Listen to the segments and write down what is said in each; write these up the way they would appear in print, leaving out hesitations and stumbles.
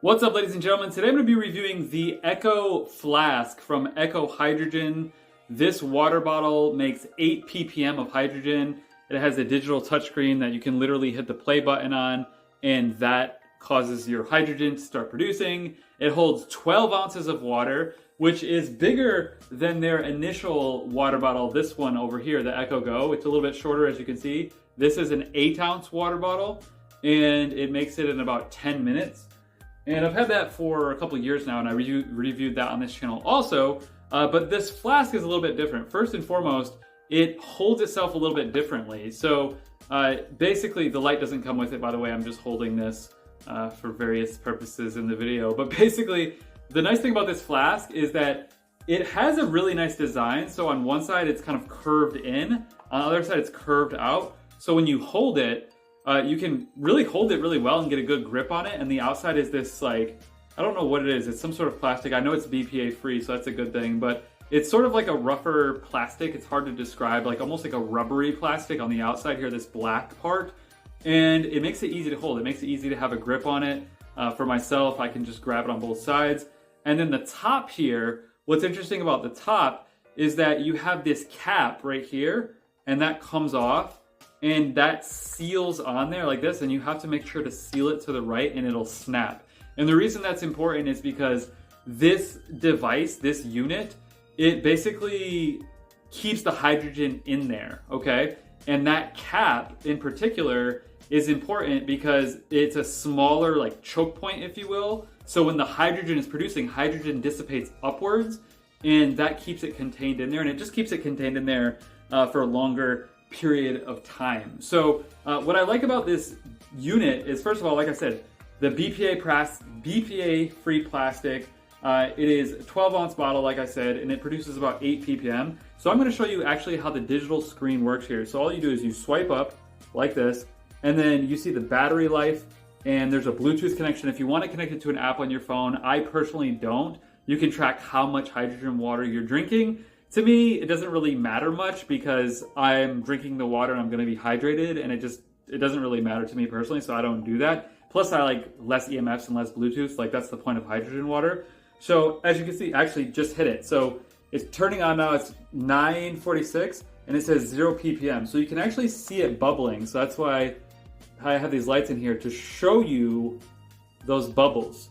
What's up, ladies and gentlemen? Today I'm going to be reviewing the Echo Flask from Echo Hydrogen. This water bottle makes 8 ppm of hydrogen. It has a digital touchscreen that you can literally hit the play button on, and that causes your hydrogen to start producing. It holds 12 ounces of water, which is bigger than their initial water bottle, this one over here, the Echo Go. It's a little bit shorter, as you can see. This is an 8-ounce water bottle, and it makes it in about 10 minutes. And I've had that for a couple of years now, and I reviewed that on this channel also. But this flask is a little bit different. First and foremost, it holds itself a little bit differently. So basically, the light doesn't come with it, by the way. I'm just holding this for various purposes in the video. But basically, the nice thing about this flask is that it has a really nice design. So on one side, it's kind of curved in. On the other side, it's curved out. So when you hold it, you can really hold it really well and get a good grip on it. And the outside is this, like, I don't know what it is. It's some sort of plastic. I know it's BPA free, so that's a good thing. But it's sort of like a rougher plastic. It's hard to describe, like almost like a rubbery plastic on the outside here, this black part. And it makes it easy to hold. It makes it easy to have a grip on it. For myself, I can just grab it on both sides. And then the top here, what's interesting about the top is that you have this cap right here, and that comes off. And that seals on there like this, and you have to make sure to seal it to the right and it'll snap. And the reason that's important is because this device, this unit, it basically keeps the hydrogen in there, okay? And that cap in particular is important because it's a smaller like choke point, if you will. So when the hydrogen is producing, hydrogen dissipates upwards, and that keeps it contained in there, and it just keeps it contained in there for a longer period of time. So what I like about this unit is, first of all, like I said, the BPA free plastic. It is a 12-ounce bottle, like I said, and it produces about 8 ppm. So I'm going to show you actually how the digital screen works here. So all you do is you swipe up like this, and then you see the battery life, and there's a Bluetooth connection. If you want to connect it to an app on your phone, I personally don't. You can track how much hydrogen water you're drinking. To me, it doesn't really matter much because I'm drinking the water and I'm going to be hydrated, and it doesn't really matter to me personally, so I don't do that. Plus, I like less EMFs and less Bluetooth. Like, that's the point of hydrogen water. So as you can see, actually just hit it. So it's turning on now. It's 9:46, and it says 0 ppm. So you can actually see it bubbling. So that's why I have these lights in here to show you those bubbles.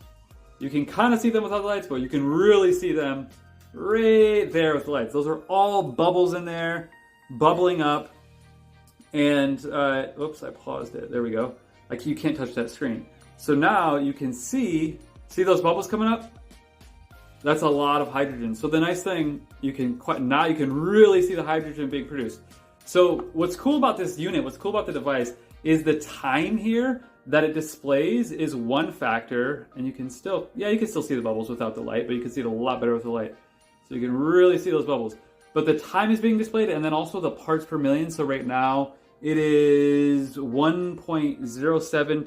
You can kind of see them without the lights, but you can really see them right there with the lights. Those are all bubbles in there, bubbling up. And, oops, I paused it. There we go. Like, you can't touch that screen. So now you can see those bubbles coming up? That's a lot of hydrogen. So the nice thing, now you can really see the hydrogen being produced. So what's cool about this unit, what's cool about the device, is the time here that it displays is one factor, and you can still see the bubbles without the light, but you can see it a lot better with the light. So you can really see those bubbles. But the time is being displayed, and then also the parts per million. So right now it is 1.07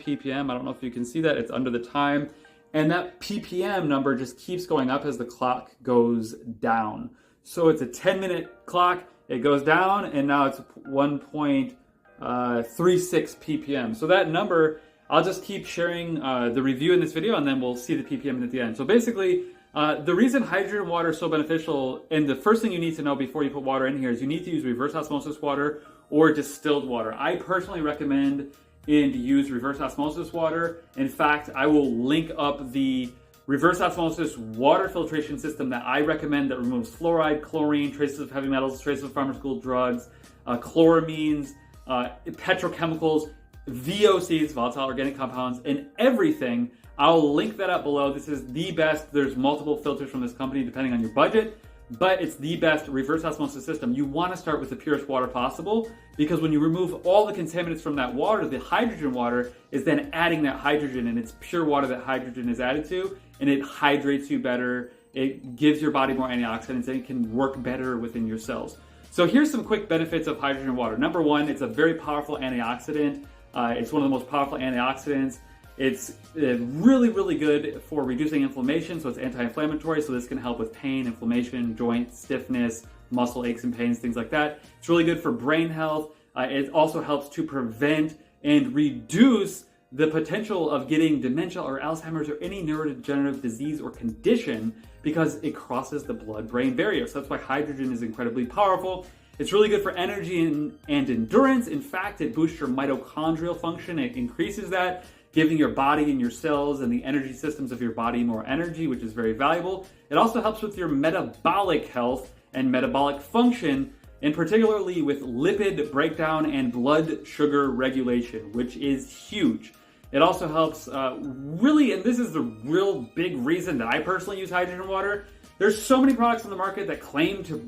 ppm. I don't know if you can see that. It's under the time. And that ppm number just keeps going up as the clock goes down. So it's a 10-minute clock. It goes down, and now it's 1.36 ppm. So that number, I'll just keep sharing the review in this video, and then we'll see the ppm at the end. So basically, the reason hydrogen water is so beneficial, and the first thing you need to know before you put water in here, is you need to use reverse osmosis water or distilled water. I personally recommend to use reverse osmosis water. In fact, I will link up the reverse osmosis water filtration system that I recommend that removes fluoride, chlorine, traces of heavy metals, traces of pharmaceutical drugs, chloramines, petrochemicals, VOCs, volatile organic compounds, and everything. I'll link that up below. This is the best. There's multiple filters from this company depending on your budget, but it's the best reverse osmosis system. You want to start with the purest water possible, because when you remove all the contaminants from that water, the hydrogen water is then adding that hydrogen, and it's pure water that hydrogen is added to, and it hydrates you better. It gives your body more antioxidants, and it can work better within your cells. So here's some quick benefits of hydrogen water. Number one, it's a very powerful antioxidant. It's one of the most powerful antioxidants. It's really, really good for reducing inflammation, so it's anti-inflammatory, so this can help with pain, inflammation, joint stiffness, muscle aches and pains, things like that. It's really good for brain health. It also helps to prevent and reduce the potential of getting dementia or Alzheimer's or any neurodegenerative disease or condition because it crosses the blood-brain barrier. So that's why hydrogen is incredibly powerful. It's really good for energy and endurance. In fact, it boosts your mitochondrial function. It increases that, giving your body and your cells and the energy systems of your body more energy, which is very valuable. It also helps with your metabolic health and metabolic function, and particularly with lipid breakdown and blood sugar regulation, which is huge. It also helps really, and this is the real big reason that I personally use hydrogen water. There's so many products on the market that claim to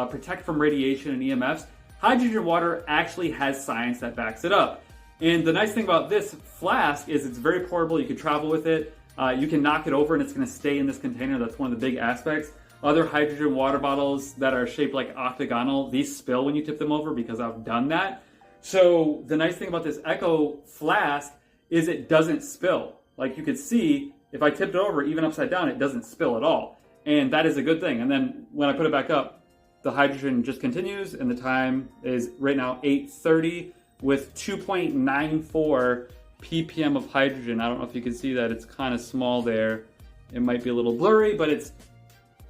protect from radiation and EMFs. Hydrogen water actually has science that backs it up. And the nice thing about this flask is it's very portable. You can travel with it. You can knock it over and it's going to stay in this container. That's one of the big aspects. Other hydrogen water bottles that are shaped like octagonal, these spill when you tip them over because I've done that. So the nice thing about this Echo flask is it doesn't spill. Like you can see, if I tipped it over, even upside down, it doesn't spill at all. And that is a good thing. And then when I put it back up, the hydrogen just continues, and the time is right now 8:30 with 2.94 ppm of hydrogen. I don't know if you can see that. It's kind of small there. It might be a little blurry, but it's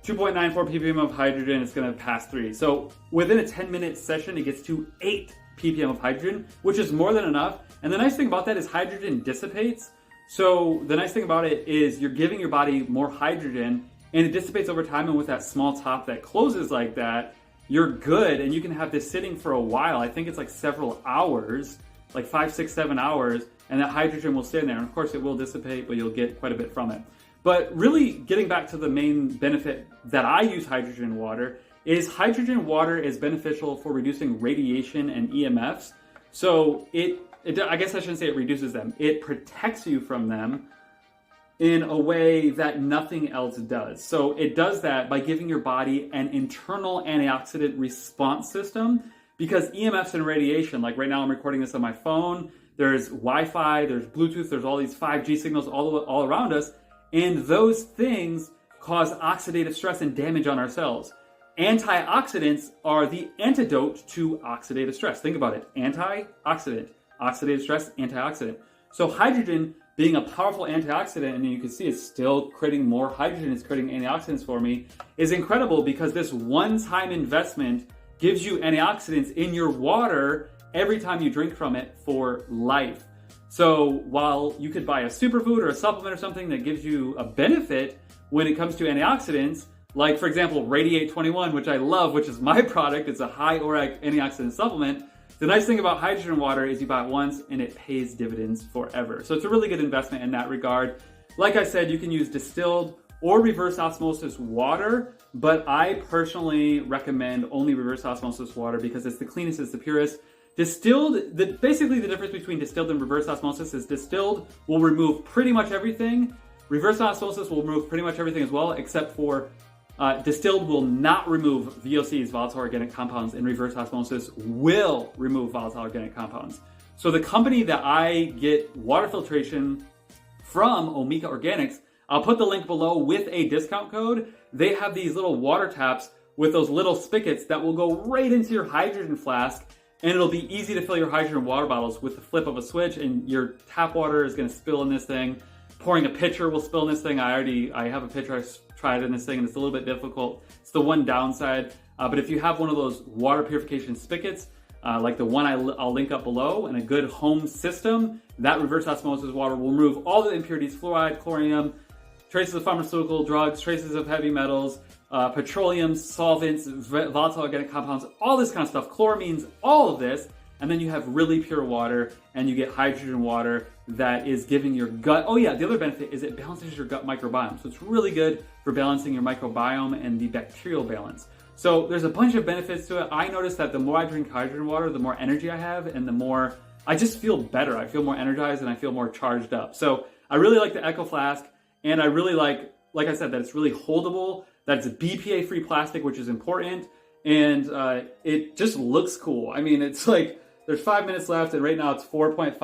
2.94 ppm of hydrogen. It's going to pass 3. So within a 10-minute session, it gets to 8 ppm of hydrogen, which is more than enough. And the nice thing about that is hydrogen dissipates. So the nice thing about it is you're giving your body more hydrogen, and it dissipates over time. And with that small top that closes like that, you're good. And you can have this sitting for a while. I think it's like several hours, like 5, 6, 7 hours, and that hydrogen will stay in there. And of course it will dissipate, but you'll get quite a bit from it. But really getting back to the main benefit that I use hydrogen water is hydrogen water is beneficial for reducing radiation and EMFs. So I guess I shouldn't say it reduces them. It protects you from them in a way that nothing else does. So it does that by giving your body an internal antioxidant response system, because EMFs and radiation, like right now I'm recording this on my phone, there's Wi-Fi, there's Bluetooth, there's all these 5G signals all around us, and those things cause oxidative stress and damage on our cells. Antioxidants are the antidote to oxidative stress. Think about it. Antioxidant. Oxidative stress, antioxidant. So hydrogen being a powerful antioxidant, and you can see it's still creating more hydrogen, it's creating antioxidants for me, is incredible because this one-time investment gives you antioxidants in your water every time you drink from it for life. So while you could buy a superfood or a supplement or something that gives you a benefit when it comes to antioxidants, like for example, Radiate 21, which I love, which is my product, it's a high ORAC antioxidant supplement. The nice thing about hydrogen water is you buy it once and it pays dividends forever. So it's a really good investment in that regard. Like I said, you can use distilled or reverse osmosis water, but I personally recommend only reverse osmosis water because it's the cleanest, it's the purest. Distilled, basically the difference between distilled and reverse osmosis is distilled will remove pretty much everything. Reverse osmosis will remove pretty much everything as well, except for distilled will not remove VOCs, volatile organic compounds, and reverse osmosis will remove volatile organic compounds. So the company that I get water filtration from, Omega Organics, I'll put the link below with a discount code. They have these little water taps with those little spigots that will go right into your hydrogen flask, and it'll be easy to fill your hydrogen water bottles with the flip of a switch, and your tap water is going to spill in this thing. Pouring a pitcher will spill in this thing. I have a pitcher, I tried in this thing, and it's a little bit difficult. It's the one downside. But if you have one of those water purification spigots, like the one I'll link up below, and a good home system, that reverse osmosis water will remove all the impurities, fluoride, chlorine, traces of pharmaceutical drugs, traces of heavy metals, petroleum, solvents, volatile organic compounds, all this kind of stuff, chloramines, all of this. And then you have really pure water, and you get hydrogen water that is giving your gut. Oh yeah, the other benefit is it balances your gut microbiome. So it's really good for balancing your microbiome and the bacterial balance. So there's a bunch of benefits to it. I noticed that the more I drink hydrogen water, the more energy I have, and the more I just feel better. I feel more energized and I feel more charged up. So I really like the Echo Flask, and I really like I said, that it's really holdable, that it's a BPA-free plastic, which is important, and it just looks cool. I mean, it's like, there's 5 minutes left, and right now it's 4.57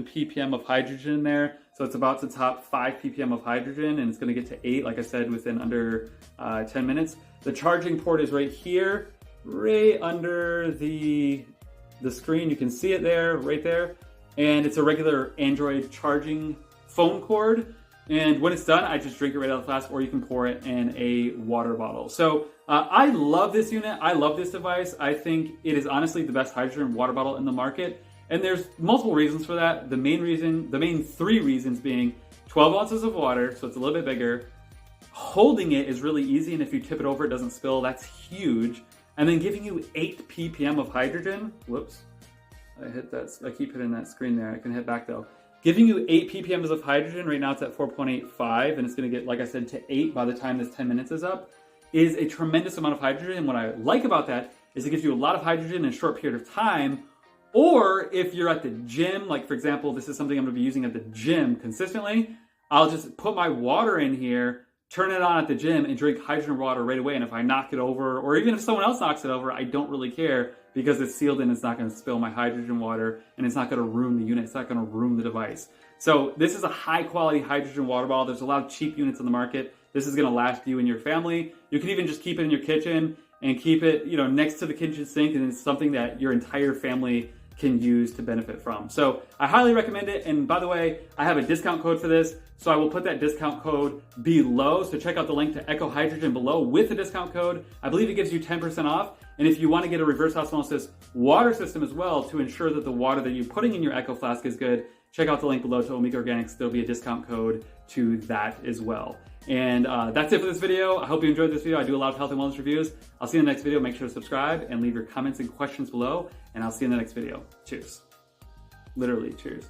ppm of hydrogen in there. So it's about to top 5 ppm of hydrogen, and it's going to get to 8, like I said, within under 10 minutes. The charging port is right here, right under the screen. You can see it there, right there. and it's a regular Android charging phone cord. And when it's done, I just drink it right out of the flask, or you can pour it in a water bottle. So I love this unit. I love this device. I think it is honestly the best hydrogen water bottle in the market. And there's multiple reasons for that. The main three reasons being 12 ounces of water, so it's a little bit bigger. Holding it is really easy, and if you tip it over, it doesn't spill. That's huge. And then giving you 8 ppm of hydrogen. Whoops, I keep hitting that screen there. I can hit back though. Giving you 8 ppm of hydrogen, right now it's at 4.85, and it's gonna get, like I said, to 8 by the time this 10 minutes is up, is a tremendous amount of hydrogen. And what I like about that is it gives you a lot of hydrogen in a short period of time. Or if you're at the gym, like for example, this is something I'm gonna be using at the gym consistently, I'll just put my water in here, turn it on at the gym, and drink hydrogen water right away. And if I knock it over, or even if someone else knocks it over, I don't really care, because it's sealed in, it's not gonna spill my hydrogen water, and it's not gonna ruin the unit, it's not gonna ruin the device. So this is a high quality hydrogen water bottle. There's a lot of cheap units on the market. This is gonna last you and your family. You can even just keep it in your kitchen and keep it, next to the kitchen sink, and it's something that your entire family can use to benefit from. So I highly recommend it. And by the way, I have a discount code for this, so I will put that discount code below. So check out the link to Echo Hydrogen below with the discount code. I believe it gives you 10% off. And if you want to get a reverse osmosis water system as well to ensure that the water that you're putting in your Echo Flask is good, check out the link below to Omega Organics. There'll be a discount code to that as well. And that's it for this video. I hope you enjoyed this video. I do a lot of health and wellness reviews. I'll see you in the next video. Make sure to subscribe and leave your comments and questions below. And I'll see you in the next video. Cheers. Literally, cheers.